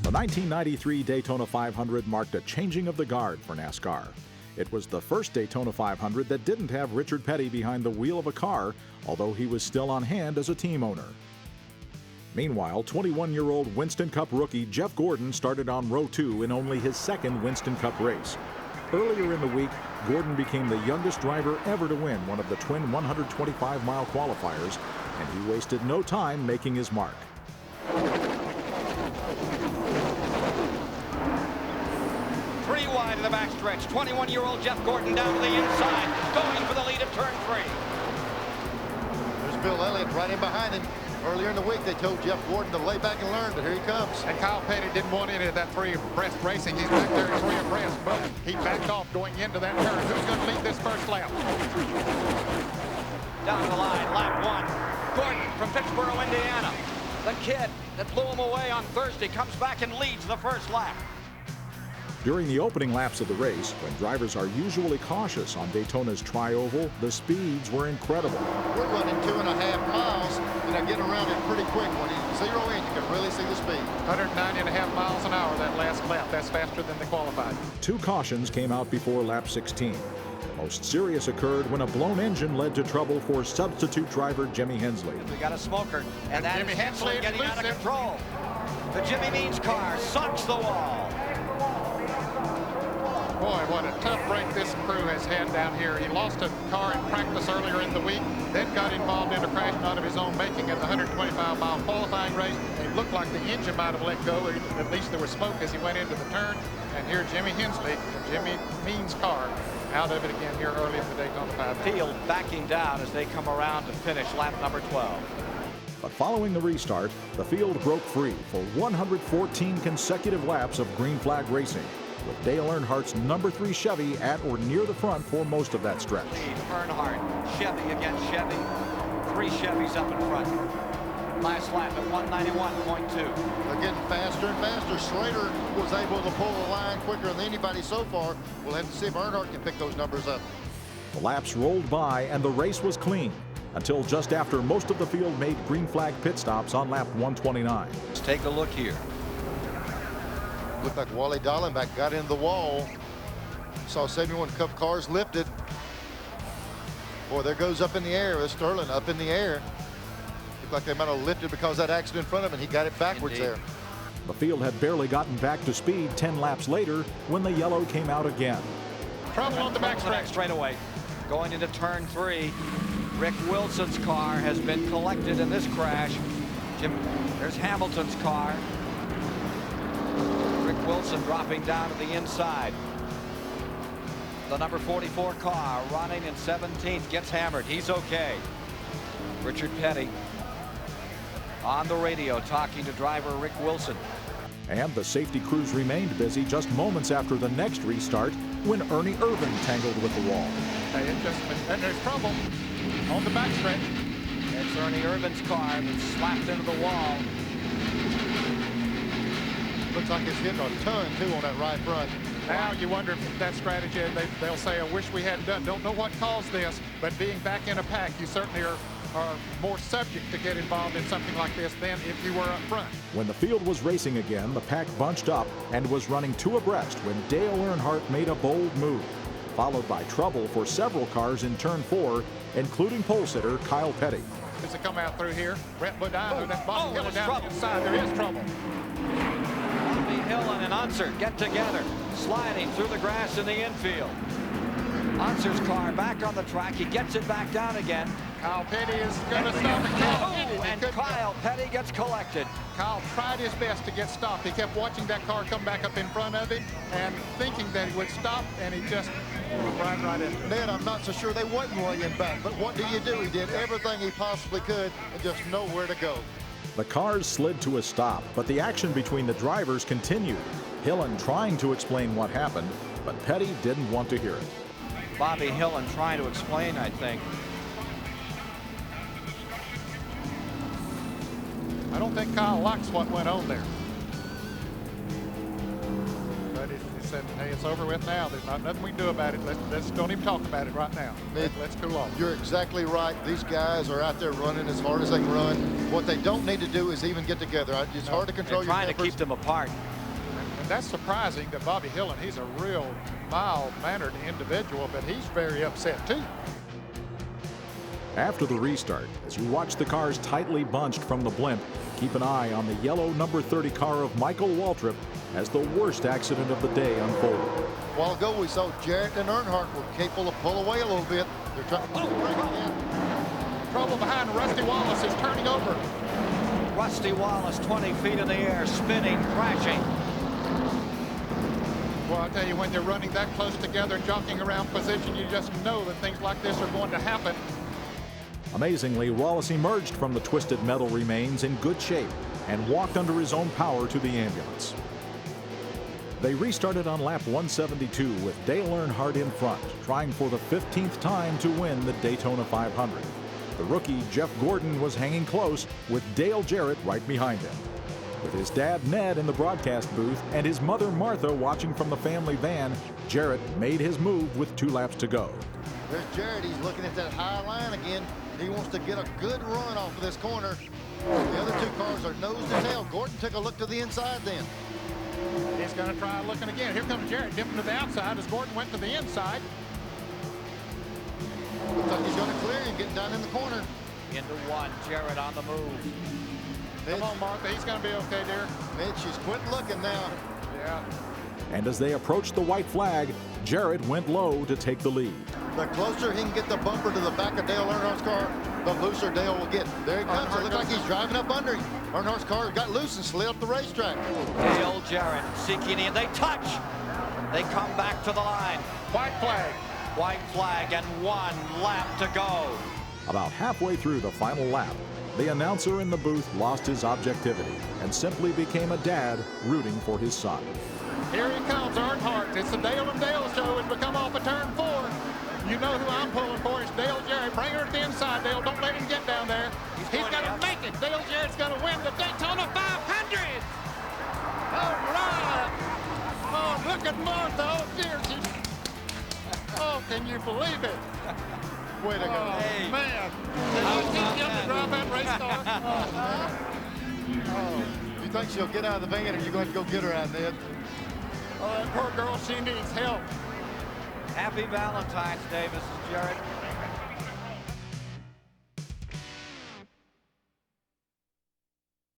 The 1993 Daytona 500 marked a changing of the guard for NASCAR. It was the first Daytona 500 that didn't have Richard Petty behind the wheel of a car, although he was still on hand as a team owner. Meanwhile, 21-year-old Winston Cup rookie Jeff Gordon started on row 2 in only his second Winston Cup race. Earlier in the week, Gordon became the youngest driver ever to win one of the twin 125-mile qualifiers, and he wasted no time making his mark. Three wide in the backstretch. 21-year-old Jeff Gordon down to the inside, going for the lead at turn 3. There's Bill Elliott right in behind him. Earlier in the week, they told Jeff Gordon to lay back and learn, but here he comes. And Kyle Petty didn't want any of that three-abreast racing. He's back there in three abreast, but he backed off going into that turn. Who's going to lead this first lap? Down the line, lap 1. Gordon from Pittsburgh, Indiana. The kid that blew him away on Thursday comes back and leads the first lap. During the opening laps of the race, when drivers are usually cautious on Daytona's tri-oval, the speeds were incredible. We're running 2.5 miles, getting around it pretty quick. When you zero in, you can really see the speed. 190.5 miles an hour that last lap. That's faster than the qualified. 2 cautions came out before lap 16. The most serious occurred when a blown engine led to trouble for substitute driver Jimmy Hensley. We got a smoker, and that Jimmy is Hensley getting out of loses it. control. The Jimmy Means car sucks the wall. Boy, what a tough break this crew has had down here. He lost a car in practice earlier in the week, then got involved in a crash not of his own making at the 125-mile qualifying race. It looked like the engine might have let go, or at least there was smoke as he went into the turn. And here Jimmy Hensley, the Jimmy Means car, out of it again here early in the Daytona 500. Field backing down as they come around to finish lap number 12. But following the restart, the field broke free for 114 consecutive laps of green flag racing, with Dale Earnhardt's number 3 Chevy at or near the front for most of that stretch. Lead, Earnhardt, Chevy against Chevy. 3 Chevys up in front. Last lap at 191.2. They're getting faster and faster. Slater was able to pull the line quicker than anybody so far. We'll have to see if Earnhardt can pick those numbers up. The laps rolled by and the race was clean, until just after most of the field made green flag pit stops on lap 129. Let's take a look here. Looked like Wally Dallenbach got into the wall. Saw 71 Cup cars lifted. Boy, there goes up in the air. There's Sterling up in the air. Looked like they might have lifted because of that accident in front of him, and he got it backwards. Indeed. There. The field had barely gotten back to speed 10 laps later when the yellow came out again. Trouble on the backstretch. Straightaway. Going into turn 3. Rick Wilson's car has been collected in this crash. There's Hamilton's car. Rick Wilson dropping down to the inside. The number 44 car running in 17th gets hammered. He's okay. Richard Petty on the radio talking to driver Rick Wilson. And the safety crews remained busy just moments after the next restart when Ernie Irvin tangled with the wall. And there's trouble on the backstretch. It's Ernie Irvin's car that's slapped into the wall. Looks like it's hitting a ton, too, on that right front. Now you wonder if that strategy, they'll say, I wish we hadn't done. Don't know what caused this, but being back in a pack, you certainly are more subject to get involved in something like this than if you were up front. When the field was racing again, the pack bunched up and was running 2 abreast when Dale Earnhardt made a bold move, followed by trouble for several cars in turn 4, including pole sitter Kyle Petty. As they come out through here, Brett Bodine, that Bobby Hill down the inside, there is trouble. Bobby Hill and Unser get together, sliding through the grass in the infield. Unser's car back on the track. He gets it back down again. Kyle Petty is going to stop and Kyle Petty gets collected. Kyle tried his best to get stopped. He kept watching that car come back up in front of him and thinking that he would stop, and he just ran right into it. Ned, I'm not so sure they wasn't laying back, but what do? He did everything he possibly could and just nowhere to go. The cars slid to a stop, but the action between the drivers continued. Hillen trying to explain what happened, but Petty didn't want to hear it. Bobby Hillen trying to explain, I think. I don't think Kyle likes what went on there. But he said, hey, it's over with now. There's nothing we can do about it. Let's don't even talk about it right now. Let's cool off. You're exactly right. These guys are out there running as hard as they can run. What they don't need to do is even get together. It's hard to control your tempers. Trying to keep them apart. And that's surprising that Bobby Hillin, he's a real mild-mannered individual, but he's very upset too. After the restart, as you watch the cars tightly bunched from the blimp, keep an eye on the yellow number 30 car of Michael Waltrip as the worst accident of the day unfolded. A while ago, we saw Jarrett and Earnhardt were capable of pull away a little bit. They're trying to break it in. Trouble behind Rusty Wallace is turning over. Rusty Wallace 20 feet in the air, spinning, crashing. Well, I'll tell you, when they're running that close together, jockeying around position, you just know that things like this are going to happen. Amazingly, Wallace emerged from the twisted metal remains in good shape and walked under his own power to the ambulance. They restarted on lap 172 with Dale Earnhardt in front, trying for the 15th time to win the Daytona 500. The rookie Jeff Gordon was hanging close with Dale Jarrett right behind him. With his dad Ned in the broadcast booth and his mother Martha watching from the family van, Jarrett made his move with 2 laps to go. There's Jarrett. He's looking at that high line again. He wants to get a good run off of this corner. The other 2 cars are nose to tail. Gordon took a look to the inside then. He's going to try looking again. Here comes Jarrett dipping to the outside as Gordon went to the inside. Looks like he's going to clear him, getting down in the corner. Into 1, Jarrett on the move. Come on, Martha. He's going to be okay, dear. Mitch, she's quit looking now. Yeah. And as they approached the white flag, Jarrett went low to take the lead. The closer he can get the bumper to the back of Dale Earnhardt's car, the looser Dale will get. There he comes. It looks like he's driving up under him. Earnhardt's car got loose and slid up the racetrack. Dale Jarrett seeking in. They touch. They come back to the line. White flag. White flag and 1 lap to go. About halfway through the final lap, the announcer in the booth lost his objectivity and simply became a dad rooting for his son. Here he comes, Earnhardt. It's the Dale and Dale show as we come off of turn 4. You know who I'm pulling for. It's Dale Jarrett. Bring her to the inside, Dale. Don't let him get down there. He's going to make it. Dale Jarrett's going to win the Daytona 500. All right. Oh, look at Martha. Oh, dear. Oh, can you believe it? Way to go. Oh, Hey. man. Did you teach him to drive that race car? Oh, you think she'll get out of the van, or you going to go get her out, Ned? Oh, that poor girl, she needs help. Happy Valentine's Day, Mrs. Jarrett.